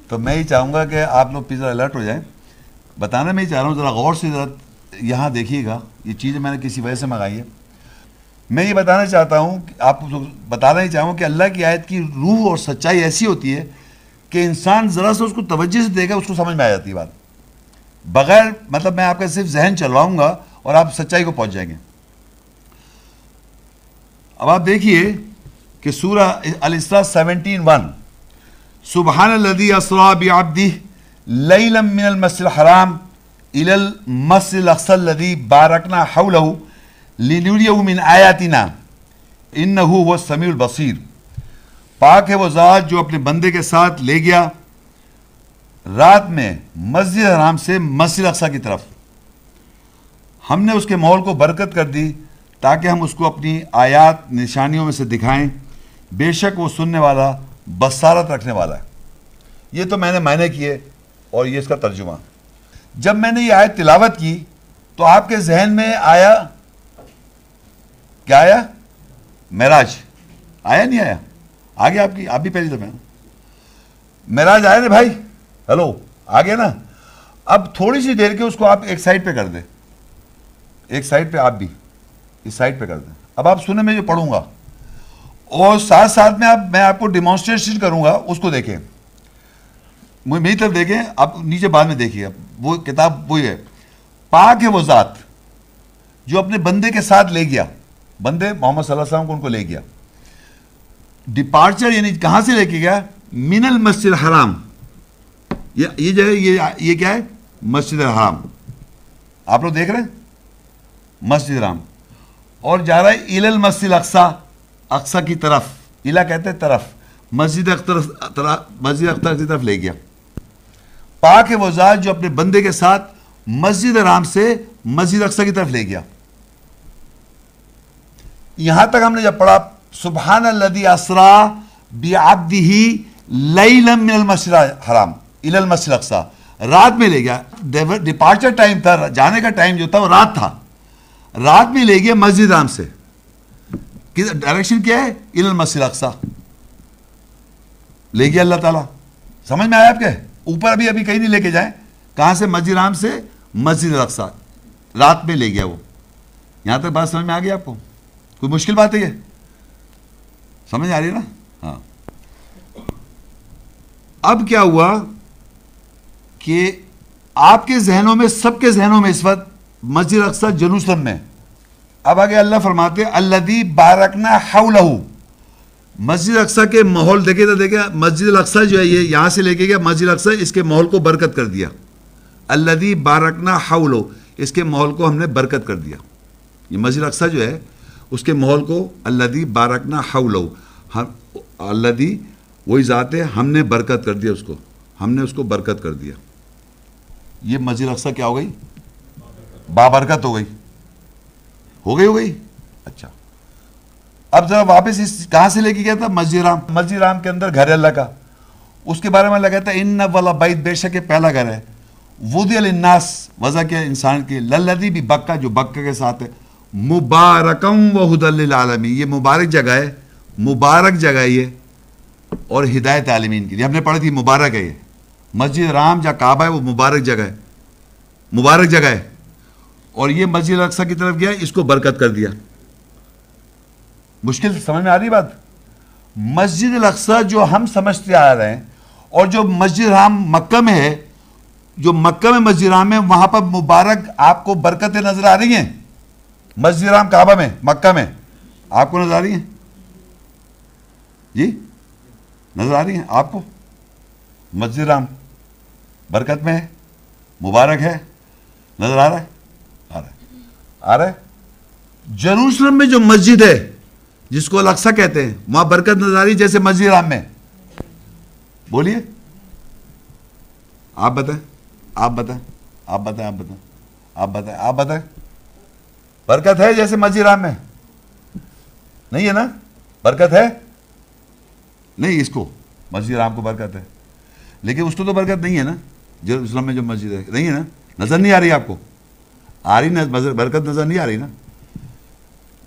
تو میں یہ چاہوں گا کہ آپ لوگ پلیز الرٹ ہو جائیں. بتانا میں یہ چاہ رہا ہوں، ذرا غور سے ذرا یہاں دیکھیے گا. یہ چیزیں میں نے کسی وجہ سے منگائی ہے. میں یہ بتانا چاہتا ہوں، آپ بتانا ہی چاہوں کہ اللہ کی آیت کی روح اور سچائی ایسی ہوتی ہے کہ انسان ذرا سا اس کو توجہ سے دیکھا اس کو سمجھ میں آ جاتی ہے بات. بغیر مطلب میں آپ کا صرف ذہن چلواؤں گا اور آپ سچائی کو پہنچ جائیں گے. اب آپ دیکھیے کہ سورہ الاسراء 17:1 سبحان الذی اسری بعبدہ لیلا من المسجد الحرام الی المسجد الاقصی الذی بارکنا حولہ لنریہ من آیاتنا انہ هو السمیع البصیر. پاک ہے وہ ذات جو اپنے بندے کے ساتھ لے گیا رات میں مسجد حرام سے مسجد اقصی کی طرف. ہم نے اس کے ماحول کو برکت کر دی تاکہ ہم اس کو اپنی آیات نشانیوں میں سے دکھائیں. بے شک وہ سننے والا بصارت رکھنے والا ہے. یہ تو میں نے معنی کیے اور یہ اس کا ترجمہ. جب میں نے یہ آیت تلاوت کی تو آپ کے ذہن میں آیا کیا؟ آیا معراج. آیا نہیں آیا؟ آگے آپ بھی پہلی دفعہ معراج آیا نا بھائی؟ ہلو آ گیا نا؟ اب تھوڑی سی دیر کے اس کو آپ ایک سائڈ پہ کر دیں. ایک سائڈ پہ آپ بھی اس سائڈ پہ کر دیں. اب آپ سنیں میں جو پڑھوں گا اور ساتھ ساتھ میں آپ کو ڈیمانسٹریشن کروں گا. اس کو دیکھیں، میری طرف دیکھیں. آپ نیچے بعد میں دیکھیے. وہ کتاب وہی ہے. پاک ہے وہ ذات جو اپنے بندے کے ساتھ لے گیا. بندے محمد صلی اللہ علیہ وسلم کو ان کو لے گیا. ڈپارچر یعنی کہاں سے لے کے گیا؟ من المسجد الحرام. یہ جو ہے یہ کیا ہے؟ مسجد الحرام. آپ لوگ دیکھ رہے ہیں مسجد الحرام. اور جا رہا ہے الی المسجد الاقصی، اقصی کی طرف. الا کہتے ہیں طرف. مسجد اقصی کی طرف لے گیا. پاک ہے وہ ذات جو اپنے بندے کے ساتھ مسجد الحرام سے مسجد اقصی کی طرف لے گیا. یہاں تک ہم نے جب پڑھا سبحان الذی اسری بعبدہ لیلا من المسجد الحرام الی المسجد الاقصی، رات میں لے گیا. ڈپارچر ٹائم تھا، جانے کا ٹائم جو تھا وہ رات تھا. رات میں لے گیا مسجد الحرام سے. ڈائریکشن کیا ہے؟ الی المسجد الاقصی لے گیا اللہ تعالیٰ. سمجھ میں آیا آپ کے؟ اوپر ابھی کہیں نہیں لے کے جائیں. کہاں سے؟ مسجد الحرام سے مسجد الاقصی. رات میں لے گیا وہ. یہاں تک بات سمجھ میں آ گئی آپ کو؟ کوئی مشکل بات ہے یہ؟ سمجھ آ رہی ہے نا؟ ہاں. اب کیا ہوا کہ آپ کے ذہنوں میں، سب کے ذہنوں میں اس وقت مسجد اقصی یروشلم میں. اب آگے اللہ فرماتے ہیں الذی بارکنا حولہ. مسجد اقصی کے ماحول دیکھے تو دیکھے مسجد الاقصی جو ہے یہ یہاں سے لے کے گیا مسجد اقصی، اس کے ماحول کو برکت کر دیا. الذی بارکنا حولہ، اس کے ماحول کو ہم نے برکت کر دیا. یہ مسجد اقصی جو ہے اس کے ماحول کو الذی بارکنا حولہ، الذی وہی ذات ہے، ہم نے برکت کر دیا اس کو. ہم نے اس کو برکت کر دیا. یہ مسجد اقصی کیا ہو گئی؟ بابرکت ہو گئی. ہو گئی. اچھا اب ذرا واپس کہاں سے لے کے گیا تھا؟ مسجد الحرام. مسجد الحرام کے اندر گھر ہے اللہ کا. اس کے بارے میں اللہ کہتا ہے ان والا بیت، بے شک پہلا گھر ہے. وضع للناس، وضع کیا انسان کے، للذی بھی بکہ، جو بکہ کے ساتھ ہے، مبارکم و ہدی للعالمین. یہ مبارک جگہ ہے، مبارک جگہ ہے یہ، اور ہدایت عالمین کے لیے. ہم نے پڑھی تھی مبارک ہے یہ. مسجد الحرام جہاں کعبہ ہے وہ مبارک جگہ ہے، مبارک جگہ ہے. اور یہ مسجد الاقصی کی طرف گیا، اس کو برکت کر دیا. مشکل سمجھ میں آ رہی بات؟ مسجد الاقصی جو ہم سمجھتے آ رہے ہیں اور جو مسجد الحرام مکہ میں ہے، جو مکہ میں مسجد الحرام ہے وہاں پر مبارک آپ کو برکتیں نظر آ رہی ہیں. مسجد الحرام کعبہ میں مکہ میں آپ کو نظر آ رہی ہیں؟ جی نظر آ رہی ہیں آپ کو؟ مسجد الحرام برکت میں ہے، مبارک ہے، نظر آ رہا ہے؟ آ رہا ہے. یروشلم میں جو مسجد ہے جس کو الاقصی کہتے ہیں وہاں برکت نظر آ رہی جیسے مسجد الحرام میں؟ بولیے آپ بتائیں. برکت ہے جیسے مسجد الحرام میں؟ نہیں ہے نا؟ برکت ہے نہیں؟ اس کو مسجد الحرام کو برکت ہے، لیکن اس کو تو برکت نہیں ہے نا. یروشلم میں جو مسجد ہے نہیں ہے نا؟ نظر نہیں آ رہی آپ کو؟ آ رہی نا برکت؟ نظر نہیں آ رہی نا؟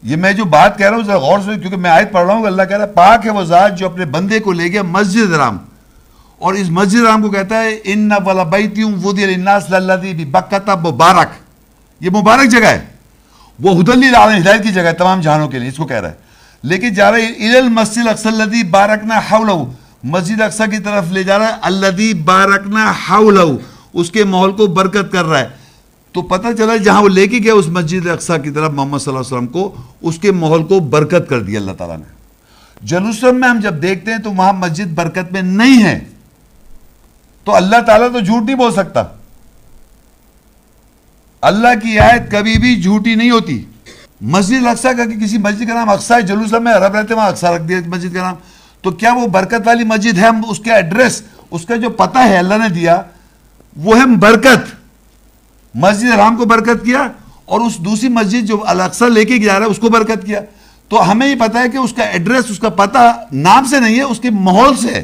یہ میں جو بات کہہ رہا ہوں ذرا غور سے، کیونکہ میں آیت پڑھ رہا ہوں کہ اللہ کہہ رہا ہے پاک ہے وہ ذات جو اپنے بندے کو لے گیا مسجد الحرام. اور اس مسجد حرام کو کہتا ہے ان ولا بیتم وضع للناس للذی ببکۃ مبارک، یہ مبارک جگہ ہے، وہ ہدی للعالمین، ہدایت کی جگہ ہے تمام جہانوں کے لیے، اس کو کہہ رہا ہے. لیکن جا رہا ہے الی المسجد الاقصی الذی بارکنا حولہ، مسجد اقصی کی طرف لے جا رہا ہے، الذی بارکنا حولہ، اس کے ماحول کو برکت کر رہا ہے. تو پتہ چلا جہاں وہ لے کے گیا اس مسجد اقصی کی طرف محمد صلی اللہ علیہ وسلم کو، اس کے ماحول کو برکت کر دیا اللہ تعالیٰ نے. جروسلم میں ہم جب دیکھتے ہیں تو وہاں مسجد برکت میں نہیں ہے، تو اللہ تعالیٰ تو جھوٹ نہیں بول سکتا. اللہ کی آیت کبھی بھی جھوٹی نہیں ہوتی. مسجد اقصی کا کہ کسی مسجد کا نام اقصی ہے، جروسلم میں عرب رہتے ہیں وہاں اقصی رکھ دیا مسجد کا نام، تو کیا وہ برکت والی مسجد ہے؟ ہم اس کا ایڈریس، اس کا جو پتہ ہے اللہ نے دیا وہ ہے برکت. مسجد حرام کو برکت کیا اور اس دوسری مسجد جو الاقصی لے کے جا رہا ہے اس کو برکت کیا. تو ہمیں یہ پتا ہے کہ اس کا ایڈریس، اس کا پتہ نام سے نہیں ہے، اس کے ماحول سے ہے.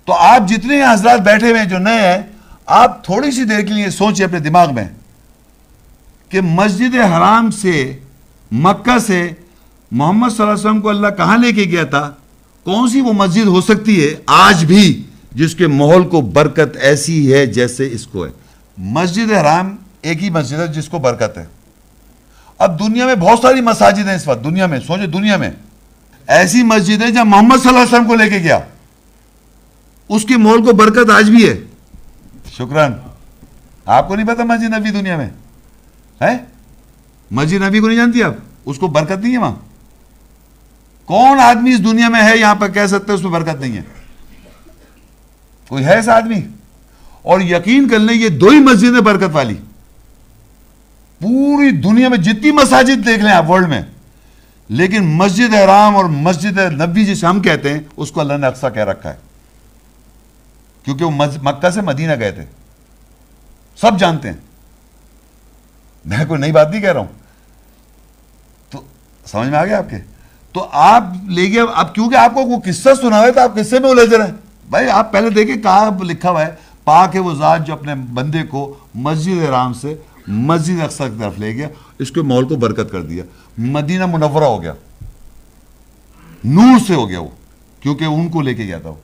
تو آپ جتنے حضرات بیٹھے ہوئے ہیں جو نئے ہیں، آپ تھوڑی سی دیر کے لیے سوچیں اپنے دماغ میں کہ مسجد حرام سے، مکہ سے محمد صلی اللہ علیہ وسلم کو اللہ کہاں لے کے گیا تھا؟ کون سی وہ مسجد ہو سکتی ہے آج بھی جس کے ماحول کو برکت ایسی ہے جیسے اس کو ہے؟ مسجد حرام ایک ہی مسجد ہے جس کو برکت ہے. اب دنیا میں بہت ساری مساجد ہیں اس وقت، دنیا میں سوچے، دنیا میں ایسی مسجد ہے جہاں محمد صلی اللہ علیہ وسلم کو لے کے گیا، اس کے ماحول کو برکت آج بھی ہے. شکران. آپ کو نہیں پتا مسجد نبی دنیا میں ہے؟ مسجد نبی کو نہیں جانتی آپ؟ اس کو برکت نہیں ہے وہاں. کون آدمی اس دنیا میں ہے یہاں پر کہہ سکتے اس میں برکت نہیں ہے؟ کوئی ہے ایسا آدمی؟ اور یقین کر لیں یہ دو ہی مسجدیں برکت والی. پوری دنیا میں جتنی مساجد دیکھ لیں آپ ورلڈ میں، لیکن مسجد حرام اور مسجد نبی جسے ہم کہتے ہیں اس کو اللہ نے اقصی کہہ رکھا ہے، کیونکہ وہ مکہ سے مدینہ گئے تھے. سب جانتے ہیں، میں کوئی نئی بات نہیں کہہ رہا ہوں. تو سمجھ میں آ گیا آپ کے؟ تو آپ لے گئے. اب کیونکہ آپ کو وہ قصہ سنا ہوا ہے تو آپ قصے میں الجھ رہے ہیں. بھائی آپ پہلے دیکھیں کہاں لکھا ہوا ہے، پاک ہے وہ ذات جو اپنے بندے کو مسجد حرام سے مسجد اقصی کی طرف لے گیا، اس کے ماحول کو برکت کر دیا. مدینہ منورہ ہو گیا، نور سے ہو گیا وہ، کیونکہ ان کو لے کے گیا تھا وہ.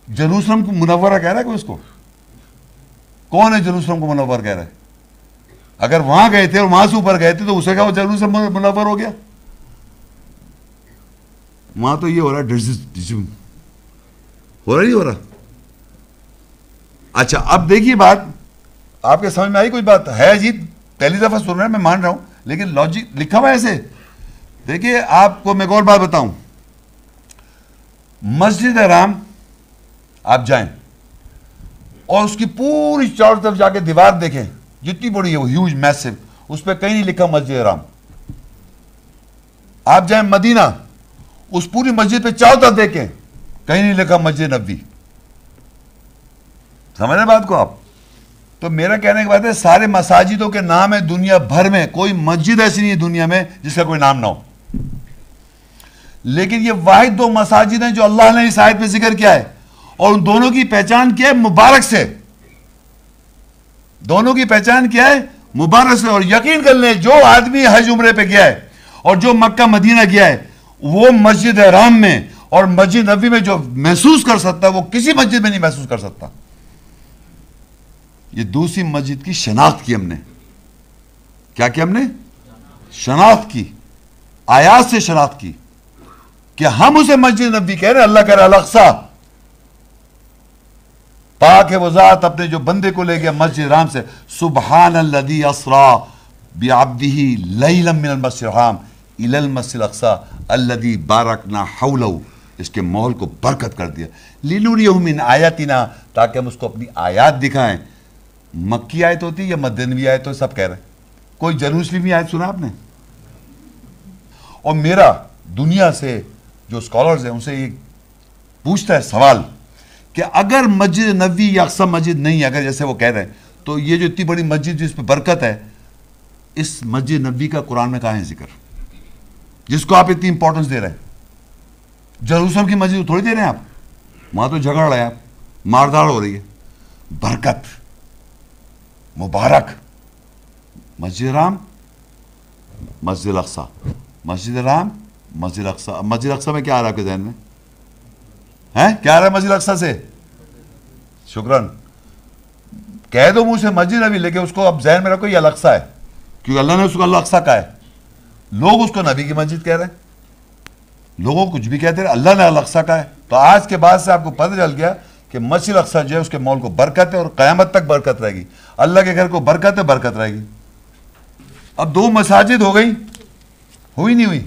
جروسلم کو منورہ کہہ رہا ہے کوئی؟ اس کو کون ہے جروسلم کو منور کہہ رہا ہے؟ اگر وہاں گئے تھے اور وہاں سے اوپر گئے تھے تو اسے کہا وہ جروسلم منور ہو گیا. وہاں تو یہ ہو رہا ہے، ہو رہا نہیں ہو رہا. اچھا اب دیکھیے بات آپ کے سمجھ میں آئی؟ کوئی بات ہے عجیب، پہلی دفعہ سن رہے ہیں، میں مان رہا ہوں، لیکن لاجک لکھا ہوا ہے ایسے. دیکھیے آپ کو میں ایک اور بات بتاؤں. مسجد حرام آپ جائیں اور اس کی پوری چاروں طرف جا کے دیوار دیکھیں، جتنی بڑی ہے وہ ہیوج میسو، اس پہ کہیں نہیں لکھا مسجد حرام. آپ جائیں مدینہ، اس پوری مسجد پہ چاروں طرف دیکھیں، کہیں نہیں لکھا مسجد نبوی. سمجھ رہے بات کو آپ؟ تو میرا کہنے کی بات ہے سارے مساجدوں کے نام ہے دنیا بھر میں، کوئی مسجد ایسی نہیں ہے دنیا میں جس کا کوئی نام نہ ہو. لیکن یہ واحد دو مساجد ہیں جو اللہ نے اس آیت میں ذکر کیا ہے، اور ان دونوں کی پہچان کیا ہے؟ مبارک سے. دونوں کی پہچان کیا ہے؟ مبارک سے. اور یقین کر لیں جو آدمی حج عمرے پہ گیا ہے اور جو مکہ مدینہ گیا ہے، وہ مسجد حرام میں اور مسجد نبوی میں جو محسوس کر سکتا ہے وہ کسی مسجد میں نہیں محسوس کر سکتا. یہ دوسری مسجد کی شناخت کی ہم نے. کیا ہم نے شناخت کی، آیات سے شناخت کی کہ ہم اسے مسجد نبوی کہہ رہے ہیں. اللہ کہہ رہا ہے الاقصی، پاک ہے وہ ذات اپنے جو بندے کو لے گیا مسجد حرام سے. سبحان الذی اسری بعبدہ لیلا من المسجد الحرام الی المسجد الاقصی الذی بارکنا حولہ. اس کے ماحول کو برکت کر دیا. لنریہ من آیاتنا، تاکہ ہم اس کو اپنی آیات دکھائیں. مکی آیت ہوتی ہے یا مدنوی آیت ہوتی؟ سب کہہ رہے ہیں. کوئی جروسلمی آیت سنا آپ نے؟ اور میرا دنیا سے جو اسکالرز ہیں ان سے یہ پوچھتا ہے سوال کہ اگر مسجد نبوی یا اقصی مسجد نہیں ہے، اگر جیسے وہ کہہ رہے ہیں، تو یہ جو اتنی بڑی مسجد جس پہ برکت ہے، اس مسجد نبوی کا قرآن میں کہاں ہے ذکر جس کو آپ اتنی امپورٹنس دے رہے ہیں؟ جروسلم کی مسجد تھوڑی دے رہے ہیں آپ، وہاں تو جھگڑ رہے ہیں آپ، مارداڑ ہو رہی ہے. برکت، مبارک، مسجد حرام، مسجد اقصی، مسجد حرام، مسجد اقصی. مسجد اقصی میں کیا آ رہا ہے آپ کے ذہن میں؟ ہیں کیا رہا ہے مسجد اقصی سے؟ شکران. کہہ دو منہ سے مسجد نبی، لیکن اس کو اب ذہن میں رکھو یہ الاقصی ہے، کیونکہ اللہ نے اس کو الاقصی کہا ہے. لوگ اس کو نبی کی مسجد کہہ رہے ہیں، لوگوں کچھ بھی کہتے ہیں، اللہ نے الاقصی کہا ہے. تو آج کے بعد سے آپ کو پتہ چل گیا کہ مسجد اقصی جو ہے اس کے مول کو برکت ہے اور قیامت تک برکت رہے گی. اللہ کے گھر کو برکت ہے، برکت رہے گی. اب 2 مساجد ہو گئی، ہوئی نہیں ہوئی؟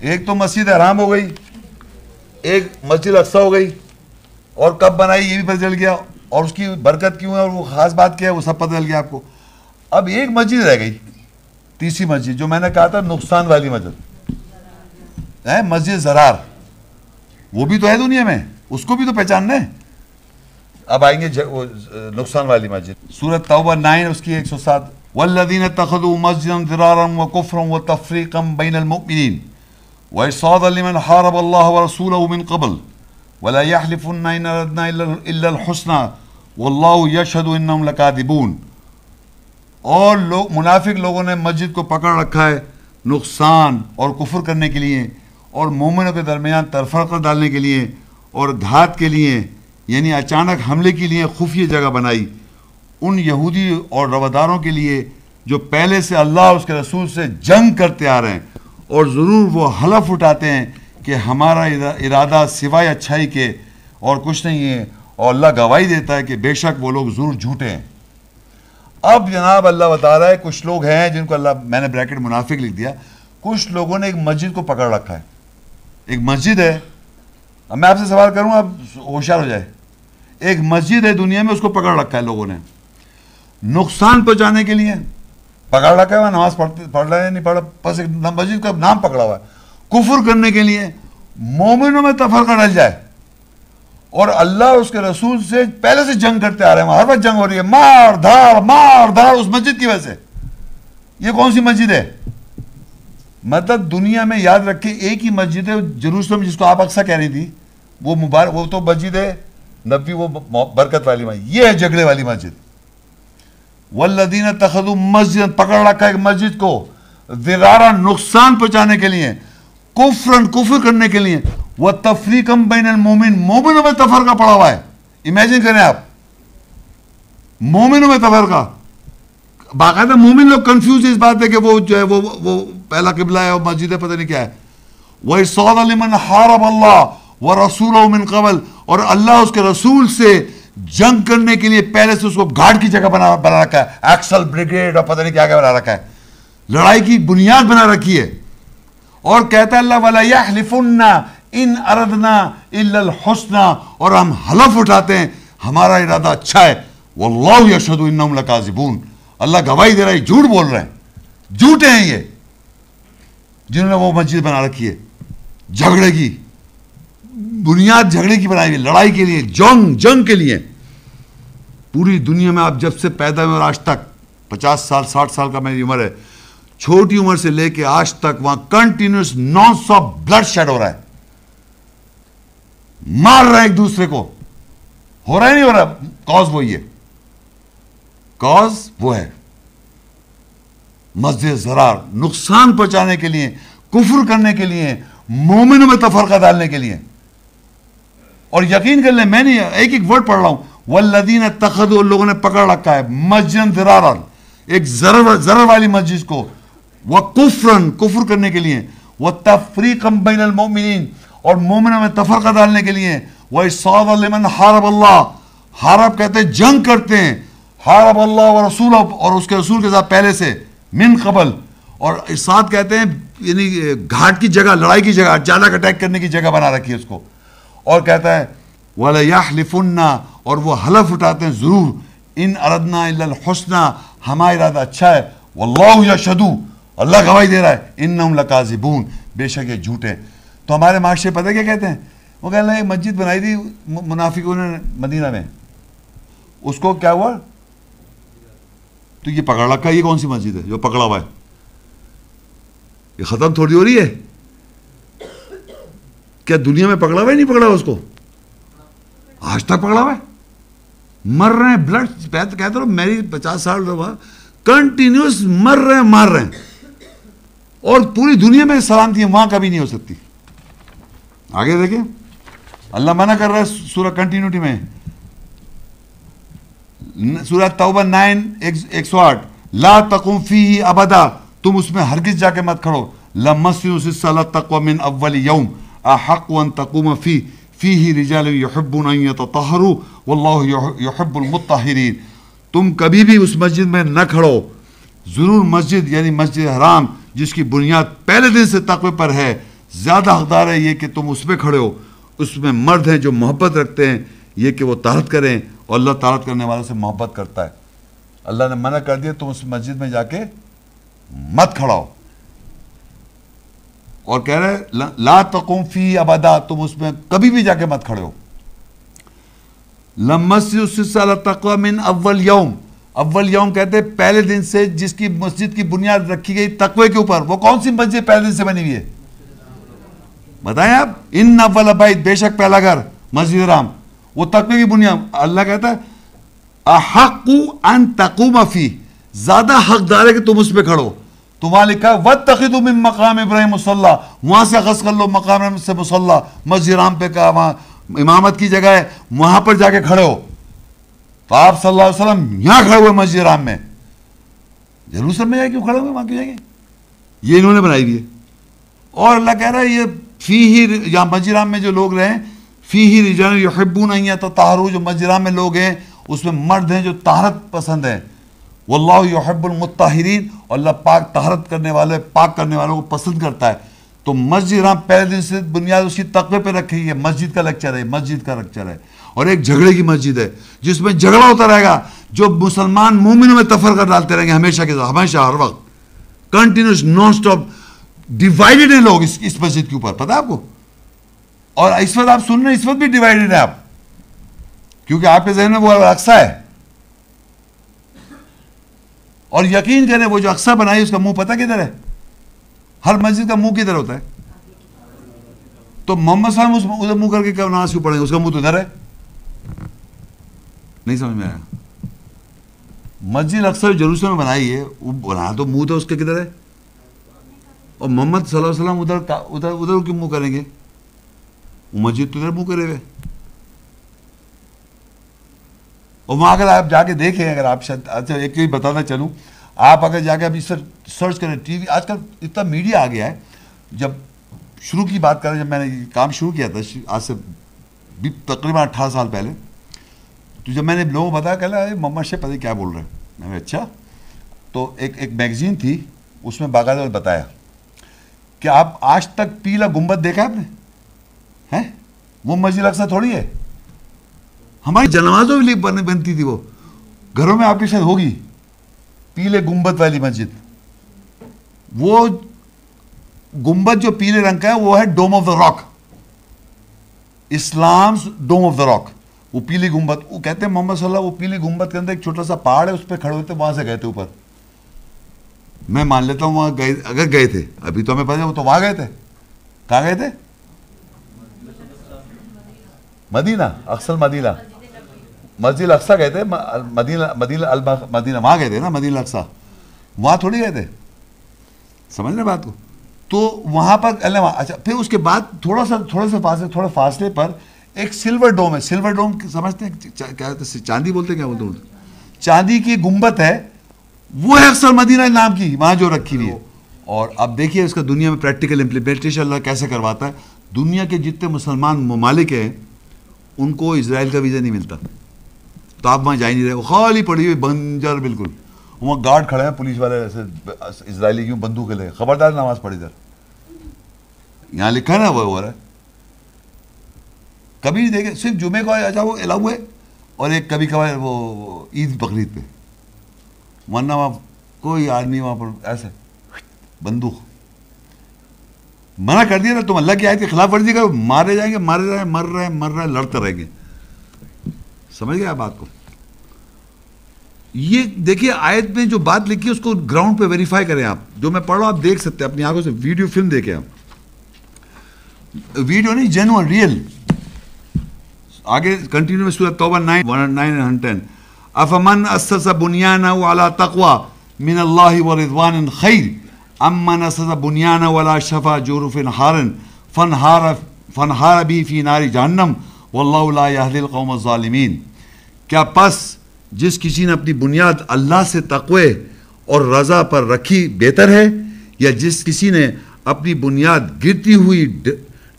ایک تو مسجد حرام ہو گئی، ایک مسجد اقصی ہو گئی. اور کب بنائی یہ بھی پتہ چل گیا، اور اس کی برکت کیوں ہے اور وہ خاص بات کیا ہے وہ سب پتہ چل گیا آپ کو. اب ایک مسجد رہ گئی، تیسری مسجد، جو میں نے کہا تھا نقصان والی مسجد ہے، مسجد زرار. وہ بھی تو ہے دنیا میں، اس کو بھی تو پہچاننا ہے. اب آئیں گے نقصان والی مسجد. سورۃ توبہ 9 اس کی 107. والذین اتخذوا مسجدا ضرارا وکفرا وتفریقا بین المؤمنین وإرصادا لمن حارب اللہ ورسولہ من قبل ولا يحلفن ان اردنا الا الحسنى واللہ یشہد انہم لکاذبون. اور لوگ منافق لوگوں نے مسجد کو پکڑ رکھا ہے نقصان اور کفر کرنے کے لیے اور مومنوں کے درمیان تفرقہ ڈالنے کے لیے اور گھات کے لیے، یعنی اچانک حملے کے لیے خفیہ جگہ بنائی ان یہودی اور رواداروں کے لیے جو پہلے سے اللہ اور اس کے رسول سے جنگ کرتے آ رہے ہیں، اور ضرور وہ حلف اٹھاتے ہیں کہ ہمارا ارادہ سوائے اچھائی کے اور کچھ نہیں ہے، اور اللہ گواہی دیتا ہے کہ بے شک وہ لوگ ضرور جھوٹے ہیں. اب جناب اللہ بتا رہا ہے کچھ لوگ ہیں جن کو اللہ، میں نے بریکٹ منافق لکھ دیا، کچھ لوگوں نے ایک مسجد کو پکڑ رکھا ہے. ایک مسجد ہے، اب میں آپ سے سوال کروں آپ ہوشیار ہو جائے. ایک مسجد ہے دنیا میں، اس کو پکڑ رکھا ہے لوگوں نے نقصان پہنچانے کے لیے. پکڑ رکھا ہے، وہ نماز پڑھ رہا ہے نہیں پڑھ، بس ایک مسجد کا نام پکڑا ہوا ہے. کفر کرنے کے لیے، مومنوں میں تفرقہ ڈل جائے، اور اللہ اس کے رسول سے پہلے سے جنگ کرتے آ رہے ہیں، ہر وقت جنگ ہو رہی ہے، مار دھاڑ اس مسجد کی وجہ سے. یہ کون سی مسجد ہے؟ مطلب دنیا میں یاد رکھیں ایک ہی مسجد ہے جروسلم، جس کو آپ اقصی کہہ رہی تھی، وہ مبارک، وہ تو مسجد ہے نبی، وہ برکت والی مسجد. یہ ہے جھگڑے والی مسجد. والذین اتخذوا مسجد، پکڑ رکھا ہے ایک مسجد کو، ضرارا نقصان پہنچانے کے لیے، کفر کرنے کے لیے، وتفریقا بین المومن، مومنوں میں تفرقہ پڑا ہوا ہے. امیجن کریں آپ، مومنوں میں تفرقہ، باقاعدہ مومن لوگ کنفیوز اس بات ہے کہ وہ جو ہے وہ پہلا قبلہ ہے اور مسجد ہے پتہ نہیں کیا ہے. وَإِرْصَادًا لِمَنْ حَارَبَ اللَّهَ وَرَسُولَهُ مِنْ قَبْلُ، اور اللہ اس کے رسول سے جنگ کرنے کے لیے پہلے سے اس کو گارڈ کی جگہ بنا رکھا ہے، ایکسل بریگیڈ اور پتہ نہیں کیا بنا رکھا ہے، لڑائی کی بنیاد بنا رکھی ہے. اور کہتا ہے اللہ وَلَا يَحْلِفُنَّ إِنْ أَرَدْنَا إِلَّا الْحُسْنَى، اور ہم حلف اٹھاتے ہیں ہمارا ارادہ اچھا ہے، وَاللَّهُ يَشْهَدُ إِنَّهُمْ لَكَاذِبُونَ، اللہ گواہی دے رہا ہے جھوٹ بول رہے ہیں، جھوٹے ہیں یہ جنہوں نے وہ مسجد بنا رکھی ہے. جھگڑے کی بنیاد، جھگڑے کی بنائی ہوئی، لڑائی کے لیے، جنگ کے لیے. پوری دنیا میں آپ جب سے پیدا ہوئے اور آج تک 50 سال 60 سال کا میری عمر ہے، چھوٹی عمر سے لے کے آج تک وہاں continuous non stop bloodshed ہو رہا ہے، مار رہے ہیں ایک دوسرے کو. ہو رہا ہے نہیں ہو رہا؟ کاز وہی ہے، کاز وہ ہے مسجد زرار، نقصان پہنچانے کے لیے، کفر کرنے کے لیے، مومنوں میں تفرقہ ڈالنے کے لیے. اور یقین کر لیں میں نہیں ایک ایک ورڈ پڑھ رہا ہوں. والذین اتخذوا، لوگوں نے پکڑ رکھا ہے مسجد ضرارا، ایک ضرر والی مسجد کو، وکفرا، کفر کرنے کے لیے، وتفریقا بین المؤمنین، اور مومنوں میں تفرقہ ڈالنے کے لیے، وإرصادا لمن حارب اللہ، حارب کہتے ہیں جنگ کرتے ہیں، حارب اللہ ورسولہ، اور اس کے رسول کے ساتھ پہلے سے، من قبل، اور ارصاد کہتے ہیں یعنی گھاٹ کی جگہ، لڑائی کی جگہ، اچانک اٹیک کرنے کی جگہ بنا رکھی ہے اس کو. اور کہتا ہے وَلَا يَحْلِفُنَّ، اور وہ حلف اٹھاتے ہیں ضرور، ان اردنا الا الحسنى، ہمارا ارادہ اچھا ہے، واللہ یشہد، اللہ گواہی دے رہا ہے، انہم لکاذبون، بے شک یہ جھوٹے ہیں. تو ہمارے معاشرے پتہ کیا کہتے ہیں؟ وہ کہتے ہیں ایک مسجد بنائی تھی منافقوں نے مدینہ میں، اس کو کیا ہوا؟ تو یہ پکڑ رکھا ہے. یہ کون سی مسجد ہے جو پکڑا ہوا ہے؟ یہ ختم تھوڑی ہو رہی ہے. کیا دنیا میں پکڑا ہوا ہے؟ نہیں پکڑا ہوا اس کو، آج تک پکڑا ہوا ہے. مر رہے ہیں، بلڈ کہتے رہو، میری 50 سال رہا، کنٹینیوس مر رہے ہیں، مار رہے ہیں. اور پوری دنیا میں سلامتی وہاں کبھی نہیں ہو سکتی. آگے دیکھیں اللہ منع کر رہا ہے سورہ کنٹینیوٹی میں، سورہ توبہ 9:108 لا تقم فیہ ابدا، تم اس میں ہرگز جا کے مت کھڑو. لمسجد اسس علی التقوی من اول یوم احق ان تقوم فیہ رجال یحبون ان یتطہروا واللہ یحب المطہرین. تم کبھی بھی اس مسجد میں نہ کھڑو، ضرور مسجد یعنی مسجد حرام جس کی بنیاد پہلے دن سے تقوی پر ہے، زیادہ حقدار ہے یہ کہ تم اس میں کھڑے ہو. اس میں مرد ہیں جو محبت رکھتے ہیں یہ کہ وہ طہارت کریں، اور اللہ طہارت کرنے والوں سے محبت کرتا ہے. اللہ نے منع کر دیا تم اس مسجد میں جا کے مت کھڑاؤ، اور کہہ رہے لا تقم فی ابدا، تم اس میں کبھی بھی جا کے مت کھڑے ہو. لمسجد اسس علی التقوی من اول یوم، اول یوم کہتے ہیں پہلے دن سے جس کی مسجد کی بنیاد رکھی گئی تقوی کے اوپر. وہ کون سی مسجد پہلے دن سے بنی ہوئی ہے بتائیں آپ؟ ان اول بیت، بے شک پہلا گھر مسجد حرام، وہ تقوی کی بنیاد. اللہ کہتا ہے احق ان تقوم فی، زیادہ حقدار ہے کہ تم اس پہ کھڑو. تو وہاں لکھا ہے واتخذوا من مقام ابراہیم مصلی، وہاں سے اخذ کر لو مقام ابراہیم سے مصلی. مسجد حرام پہ کہا وہاں امامت کی جگہ ہے، وہاں پر جا کے کھڑے ہو. تو آپ صلی اللہ علیہ وسلم یہاں کھڑے ہوئے مسجد حرام میں، یروشلم میں جا کے کیوں کھڑے ہوئے؟ وہاں کیوں جائیں گے؟ یہ انہوں نے بنائی ہوئی ہے. اور اللہ کہہ رہا ہے یہ فیہ، یہاں مسجد حرام میں جو لوگ رہیں، فیہ رجال یحبون ان یتطہروا، جو مسجد حرام میں لوگ ہیں اس میں مرد ہیں جو طہارت پسند ہیں. واللہ یحب المطہرین، اور اللہ پاک طہارت کرنے والے، پاک کرنے والوں کو پسند کرتا ہے. تو مسجد حرام پہلے دن سے بنیاد اس کی تقوی پہ رکھی ہے. مسجد کا لیکچر ہے، مسجد کا لیکچر ہے. اور ایک جھگڑے کی مسجد ہے جس میں جھگڑا ہوتا رہے گا، جو مسلمان مومنوں میں تفرقہ ڈالتے رہیں گے ہمیشہ کے ساتھ، ہمیشہ ہر وقت کنٹینیوس نان سٹاپ. ڈیوائیڈڈ ہیں لوگ اس مسجد کے اوپر، پتہ ہے آپ کو؟ اور اس وقت آپ سن رہے ہیں، اس وقت بھی ڈیوائیڈڈ ہیں آپ، کیونکہ آپ کے ذہن میں وہ اقصی ہے. اور یقین کریں وہ جو اقصی بنائی اس کا منہ پتہ کدھر ہے؟ ہر مسجد کا منہ کدھر ہوتا ہے؟ تو محمد صلی اللہ علیہ وسلم ادھر منہ کر کے کب نماز کیوں پڑھیں گے؟ اس کا منہ تو ادھر ہے. نہیں سمجھ میں آیا؟ مسجد اقصی یروشلم میں بنائی ہے، وہ بنا تو منہ تو اس کے کدھر ہے؟ اور محمد صلی اللہ علیہ وسلم ادھر کیوں منہ کریں گے؟ وہ مسجد تو ادھر منہ کرے ہوئے. اور وہاں اگر آپ جا کے دیکھیں، اگر آپ شاید اچھا ایک چیز بتانا چلوں، آپ اگر جا کے ابھی سرچ کریں ٹی وی، آج کل اتنا میڈیا آ گیا ہے. جب شروع کی بات کریں، جب میں نے یہ کام شروع کیا تھا آج سے تقریباً 18 سال پہلے، تو جب میں نے لوگوں کو بتایا کہ محمد شیخ پتہ کیا بول رہے ہیں، میں نے اچھا. تو ایک میگزین تھی، اس میں باقاعدہ بتایا کہ آپ آج تک پیلا گنبد دیکھا ہے آپ نے؟ ہیں وہ مسجد اقصی تھوڑی ہے. ہماری جنازوں بھی بنتی تھی، وہ گھروں میں آپ کی شاید ہوگی پیلے گنبد والی مسجد. وہ گنبد جو پیلے رنگ کا ہے وہ ہے ڈوم آف دا راک، اسلام's ڈوم آف دا راک. وہ پیلی گنبد، وہ کہتے ہیں محمد صلی اللہ، وہ پیلی گنبد کے اندر ایک چھوٹا سا پہاڑ ہے، اس پہ کھڑے ہوتے، وہاں سے گئے تھے اوپر. میں مان لیتا ہوں وہاں گئے، اگر گئے تھے، ابھی تو ہمیں پتہ ہے وہ تو وہاں گئے تھے. کہاں گئے تھے؟ مدینہ، اقصی مدینہ، مسجد اقصی گئے تھے، مدینہ وہاں گئے تھے نا، مدینہ اقصی وہاں تھوڑی گئے تھے. سمجھ رہے بات کو؟ تو وہاں پر اچھا، پھر اس کے بعد تھوڑے فاصلے پر ایک سلور ڈوم ہے. سلور ڈوم سمجھتے ہیں کیا ہوتا ہے؟ چاندی بولتے ہیں، کیا بولتے ہیں؟ چاندی کی گنبد ہے، وہ ہے اکثر مدینہ نام کی، وہاں جو رکھی ہوئی ہے. اور اب دیکھیے اس کا دنیا میں پریکٹیکل امپلیمنٹیشن اللہ کیسے کرواتا ہے. دنیا کے جتنے مسلمان ممالک ہیں ان کو اسرائیل کا ویزا نہیں ملتا، تو آپ وہاں جا ہی نہیں رہے. وہ خالی پڑی ہوئی بنجر بالکل، وہاں گارڈ کھڑے ہیں پولیس والے ایسے اسرائیلی کیوں بندوق لے، خبردار نماز پڑھی ادھر. یہاں لکھا ہے نا وہ ہو رہا ہے. کبھی دیکھیں صرف جمعے کو اچھا وہ الاؤ ہے، اور ایک کبھی کبھار وہ عید بقرعید پہ، ورنہ وہاں کوئی آدمی وہاں پر ایسے بندوق. منع کر دیا نا، تم اللہ کی آیت کی خلاف ورزی کرو، مارے جائیں گے، مر رہے لڑتے رہیں گے. سمجھ گئے آپ بات کو؟ یہ دیکھیے آیت میں جو بات لکھی ہے اس کو گراؤنڈ پہ ویریفائی کریں. آپ جو میں پڑھ رہا ہوں آپ دیکھ سکتے ہیں اپنی آنکھوں سے، ویڈیو فلم دیکھیں آپ، ویڈیو نہیں، جینوئن ریئل. آگے کنٹینیو میں سورۃ توبہ 9:10 افمن اسس بنیانہ علی تقوی من اللہ ورضوان خیر امن اسس بنیانہ علی شفا جرف ہار فانہار فنہار بھی فی نار جہنم واللہ لا یہدی القوم الظالمین. کیا پس جس کسی نے اپنی بنیاد اللہ سے تقوی اور رضا پر رکھی بہتر ہے، یا جس کسی نے اپنی بنیاد گرتی ہوئی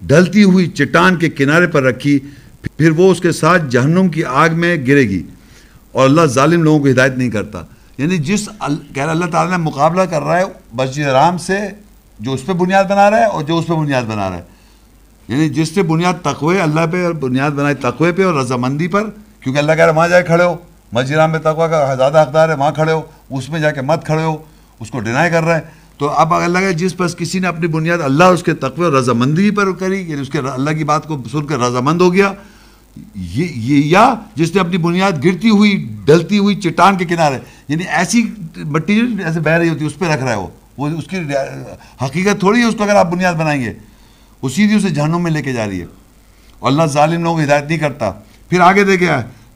ڈھلتی ہوئی چٹان کے کنارے پر رکھی، پھر وہ اس کے ساتھ جہنم کی آگ میں گرے گی، اور اللہ ظالم لوگوں کو ہدایت نہیں کرتا. یعنی کہہ رہا اللہ تعالیٰ نے مقابلہ کر رہا ہے مسجد حرام سے جو اس پہ بنیاد بنا رہا ہے اور جو اس پہ بنیاد بنا رہا ہے. یعنی جس نے بنیاد تقوی اللہ پہ اور بنیاد بنائی تقوی پہ اور رضامندی پر، کیونکہ اللہ کہہ رہا ہے وہاں جا کے کھڑے ہو، مسجد حرام میں تقوی کا زیادہ حقدار ہے، وہاں کھڑے ہو، اس میں جا کے مت کھڑے ہو، اس کو ڈینائی کر رہا ہے. تو اب اللہ کہ جس پر کسی نے اپنی بنیاد اللہ اور اس کے تقوی اور رضامندی پر کری، یعنی اس کے اللہ کی بات کو سن کر رضامند ہو گیا، یا جس نے اپنی بنیاد گرتی ہوئی ڈھلتی ہوئی چٹان کے کنارے، یعنی ایسی مٹی ایسے بہ رہی ہوتی ہے اس پہ رکھ رہا ہے، وہ اس کی حقیقت تھوڑی ہے اس کو اگر آپ بنیاد بنائیں گے، وہ سیدھی اسے جہنم میں لے کے جا رہی ہے. اور اللہ ظالم لوگوں کو ہدایت نہیں کرتا. پھر آگے دیکھیں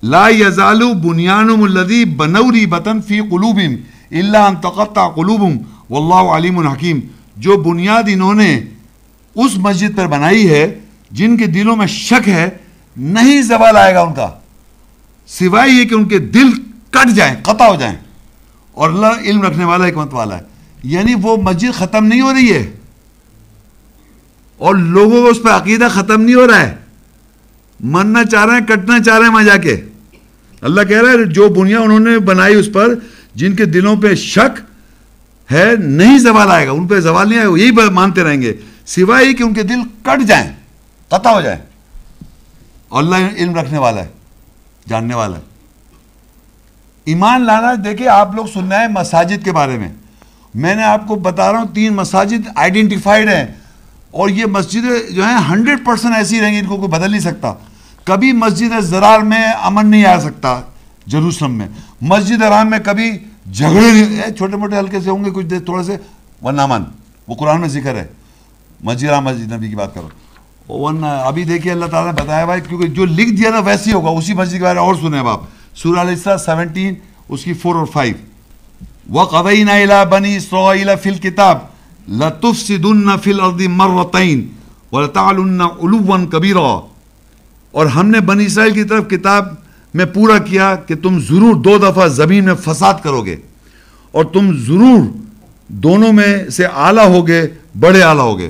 لا یزال بنیانہم الذی بنوا ریبۃ فی قلوبہم الا ان تقطع قلوبہم واللہ علیم حکیم. جو بنیاد انہوں نے اس مسجد پر بنائی ہے جن کے دلوں میں شک ہے، نہیں زوال آئے گا ان کا، سوائے یہ کہ ان کے دل کٹ جائیں، قطع ہو جائیں. اور اللہ علم رکھنے والا حکمت والا ہے. یعنی وہ مسجد ختم نہیں ہو رہی ہے اور لوگوں کو اس پہ عقیدہ ختم نہیں ہو رہا ہے، مرنا چاہ رہے ہیں، کٹنا چاہ رہے ہیں وہاں جا کے. اللہ کہہ رہا ہے جو بنیاد انہوں نے بنائی اس پر جن کے دلوں پہ شک ہے، نہیں زوال آئے گا، ان پہ زوال نہیں آئے گا، یہی مانتے رہیں گے سوائے کہ ان کے دل کٹ جائیں، قطع ہو جائیں. اور اللہ علم رکھنے والا ہے، جاننے والا ہے. ایمان لانا، دیکھیں آپ لوگ سننا ہے مساجد کے بارے میں نے آپ کو بتا رہا ہوں 3 مساجد آئیڈینٹیفائڈ ہیں، اور یہ مسجدیں جو ہیں 100% ایسی رہیں گی، ان کو کوئی بدل نہیں سکتا. کبھی مسجد زرار میں امن نہیں آ سکتا، جروسلم میں. مسجد حرام میں کبھی جھگڑے نہیں، چھوٹے موٹے ہلکے سے ہوں گے کچھ دیر تھوڑے سے، ورنہ امن، وہ قرآن میں ذکر ہے. مسجد حرام مسجد نبی کی بات کرو، ورنہ ابھی دیکھیے اللہ تعالیٰ نے بتایا بھائی، کیونکہ جو لکھ دیا نا ویسے ہی ہوگا. اسی مسجد کے بارے میں اور سنیں اب آپ سورہ الاسراء 17 اس کی 4 اور 5. وَقَضَيْنَا إِلَىٰ بَنِي إِسْرَائِيلَ فِي الْكِتَابِ لَتُفْسِدُنَّ فِي الْأَرْضِ مَرَّتَيْنِ وَلَتَعْلُنَّ عُلُوًّا كَبِيرًا. اور ہم نے بنی اسرائیل کی طرف کتاب میں پورا کیا کہ تم ضرور 2 دفعہ زمین میں فساد کرو گے، اور تم ضرور دونوں میں سے اعلیٰ ہوگے، بڑے اعلیٰ ہوگے.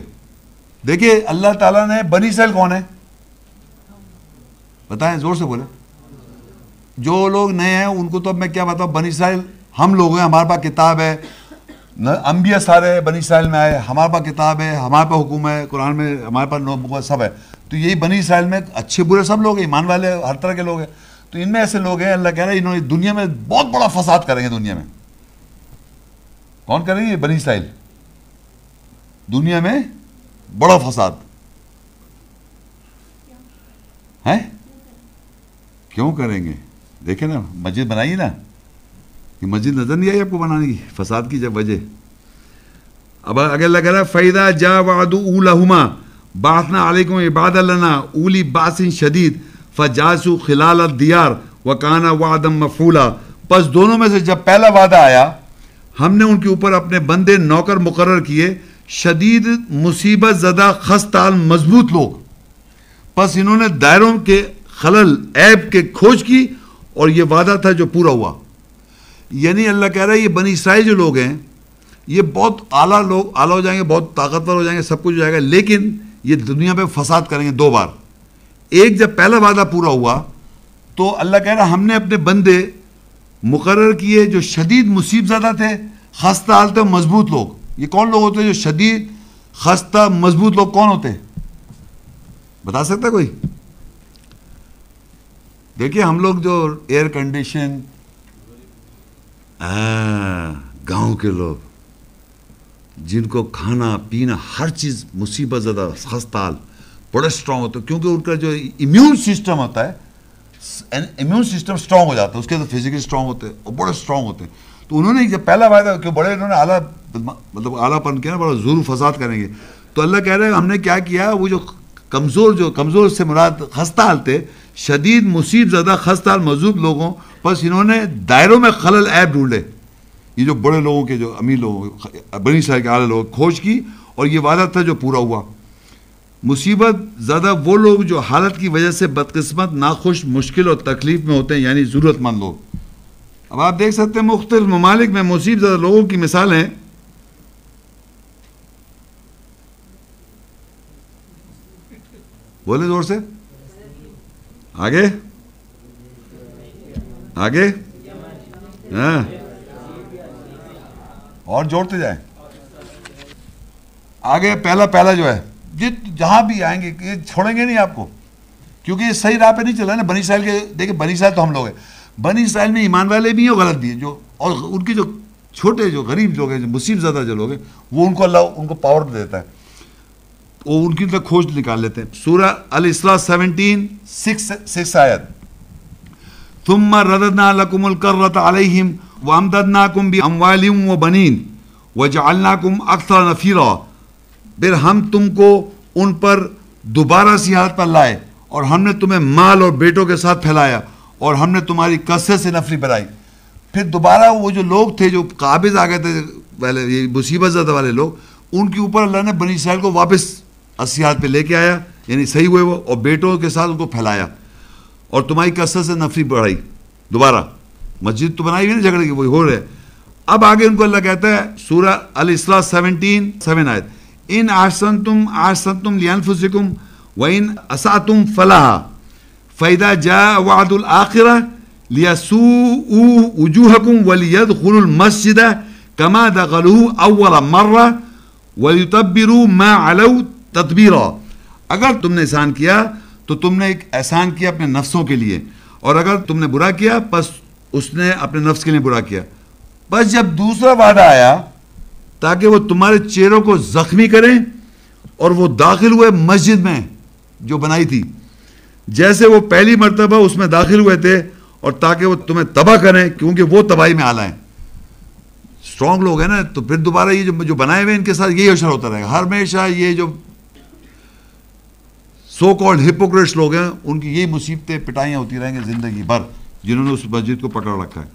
دیکھیے اللہ تعالیٰ نے بنی اسرائیل کون ہے بتائیں، زور سے بولے. جو لوگ نئے ہیں ان کو تو اب میں کیا بتاؤں، بنی اسرائیل ہم لوگ ہیں، ہمارے پاس کتاب ہے، انبیاء سارے بنی اسرائیل میں آئے، ہمارے پاس کتاب ہے، ہمارے پاس حکم ہے، قرآن میں ہمارے پاس سب ہے. تو یہی بنی اسرائیل میں اچھے برے سب لوگ ہیں، ایمان والے ہر طرح کے لوگ ہیں. تو ان میں ایسے لوگ ہیں اللہ کہہ رہا ہے انہوں نے دنیا میں بہت بڑا فساد کریں گے. دنیا میں کون کریں گے؟ بنی اسرائیل. دنیا میں بڑا فساد ہے، کیوں کریں گے؟ دیکھیں نا مسجد بنائی نا، یہ مسجد نظر نہیں آئی آپ کو بنانے کی، فساد کی جب وجہ. اب اگر اللہ کہہ رہا ہے فَإِذَا جَاءَ وَعْدُ أُولَاهُمَا بَعَثْنَا عَلَيْكُمْ عِبَادًا لَنَا أُولِي بَأْسٍ شَدِيدٍ فَجَاسُوا خِلَالَ الدِّيَارِ وَكَانَ وَعْدًا مَفْعُولًا. پس دونوں میں سے جب پہلا وعدہ آیا، ہم نے ان کے اوپر اپنے بندے نوکر مقرر کیے، شدید مصیبت زدہ خستال مضبوط لوگ. پس انہوں نے دائروں کے خلل عیب کے کھوج کی، اور یہ وعدہ تھا جو پورا ہوا. یعنی اللہ کہہ رہا ہے یہ بنی اسرائیل جو لوگ ہیں یہ بہت اعلیٰ لوگ، اعلیٰ ہو جائیں گے، بہت طاقتور ہو جائیں گے، سب کچھ ہو جائے گا، لیکن یہ دنیا پہ فساد کریں گے 2 بار. ایک جب پہلا وعدہ پورا ہوا تو اللہ کہہ رہا ہم نے اپنے بندے مقرر کیے جو شدید مصیبت زدہ تھے، خستہ حال تھے، مضبوط لوگ. یہ کون لوگ ہوتے ہیں جو شدید خستہ مضبوط لوگ کون ہوتے؟ بتا سکتا کوئی؟ دیکھیے ہم لوگ جو ایئر کنڈیشن، گاؤں کے لوگ جن کو کھانا پینا ہر چیز مصیبت زدہ خستہ حال، بڑے اسٹرانگ ہوتے ہیں، کیونکہ ان کا جو امیون سسٹم ہوتا ہے، امیون سسٹم اسٹرانگ ہو جاتا ہے، اس کے تو فزیکلی اسٹرانگ ہوتے ہیں اور بڑے اسٹرانگ ہوتے ہیں. تو انہوں نے جب پہلا وعدہ کہ بڑے انہوں نے اعلیٰ مطلب اعلیٰ پن کیا نا، بڑا ظلم فساد کریں گے. تو اللہ کہہ رہے ہیں ہم نے کیا کیا، وہ جو کمزور سے مراد خستہ حال تھے، شدید مصیبت زدہ خستہ حال مضبوط لوگوں، بس انہوں نے دائروں میں خلل عیب ڈھونڈے. یہ جو بڑے لوگوں کے، جو امیر لوگوں، بنی اسرائیل کے اعلیٰ لوگ کھوج کی، اور یہ وعدہ تھا جو پورا ہوا. مصیبت زیادہ وہ لوگ جو حالت کی وجہ سے بدقسمت، ناخوش، مشکل اور تکلیف میں ہوتے ہیں، یعنی ضرورت مند لوگ. اب آپ دیکھ سکتے ہیں مختلف ممالک میں مصیبت زدہ لوگوں کی مثالیں. بولے زور سے، آگے آگے، ہاں اور جوڑتے جائیں آگے. پہلا جو ہے جہاں بھی آئیں گے یہ چھوڑیں گے نہیں آپ کو، کیونکہ یہ صحیح راہ پہ نہیں چل رہا نا. بنی اسرائیل کے دیکھیں، بنی اسرائیل تو ہم لوگ ہیں. بنی اسرائیل میں ایمان والے بھی ہیں اور غلط بھی ہیں، جو اور ان کے جو چھوٹے جو غریب لوگ ہیں، جو مصیبت زدہ جو لوگ ہیں، وہ ان کو اللہ ان کو پاور دیتا ہے، وہ ان کی طرح کھوج نکال لیتے ہیں. سورہ الاسراء 17:6 آیت. ثم رددنا لكم الكرة عليهم وامددناكم باموال وبنين وجعلناكم اكثر نفيرا. پھر ہم تم کو ان پر دوبارہ سی حالت پر لائے اور ہم نے تمہیں مال اور بیٹوں کے ساتھ پھیلایا اور ہم نے تمہاری کثرت سے نفری بڑھائی. پھر دوبارہ وہ جو لوگ تھے جو قابض آ گئے تھے پہلے یہ مصیبت زدہ والے لوگ، ان کے اوپر اللہ نے بنی اسرائیل کو واپس اصلی حالت پہ لے کے آیا، یعنی صحیح ہوئے وہ، اور بیٹوں کے ساتھ ان کو پھیلایا اور تمہاری کثرت سے نفری بڑھائی. دوبارہ مسجد تو بنائی ہوئی نا جھگڑے کی، وہی ہو رہے. اب آگے ان کو اللہ کہتا ہے سورہ الاسراء 17:7 آیت. ان احسنتم احسنتم لانفسکم وان اسأتم فلہا فاذا جاء وعد الآخرہ لیسوءوا وجوہکم ولیدخلوا المسجد کما دخلوہ اول مرہ ولیتبروا ما علوا تتبیرا. اگر تم نے احسان کیا تو تم نے ایک احسان کیا اپنے نفسوں کے لیے، اور اگر تم نے برا کیا پس اس نے اپنے نفس کے لیے برا کیا. بس جب دوسرا وعدہ آیا تاکہ وہ تمہارے چہروں کو زخمی کریں، اور وہ داخل ہوئے مسجد میں جو بنائی تھی جیسے وہ پہلی مرتبہ اس میں داخل ہوئے تھے، اور تاکہ وہ تمہیں تباہ کریں کیونکہ وہ تباہی میں آلہ ہیں. اسٹرانگ لوگ ہیں نا، تو پھر دوبارہ یہ جو بنائے ہوئے ان کے ساتھ یہی اشر ہوتا رہے گا ہمیشہ. یہ جو سو کالڈ ہپوکریٹس لوگ ہیں ان کی یہی مصیبتیں پٹائیاں ہوتی رہیں گی زندگی بھر، جنہوں نے اس مسجد کو پکڑ رکھا ہے.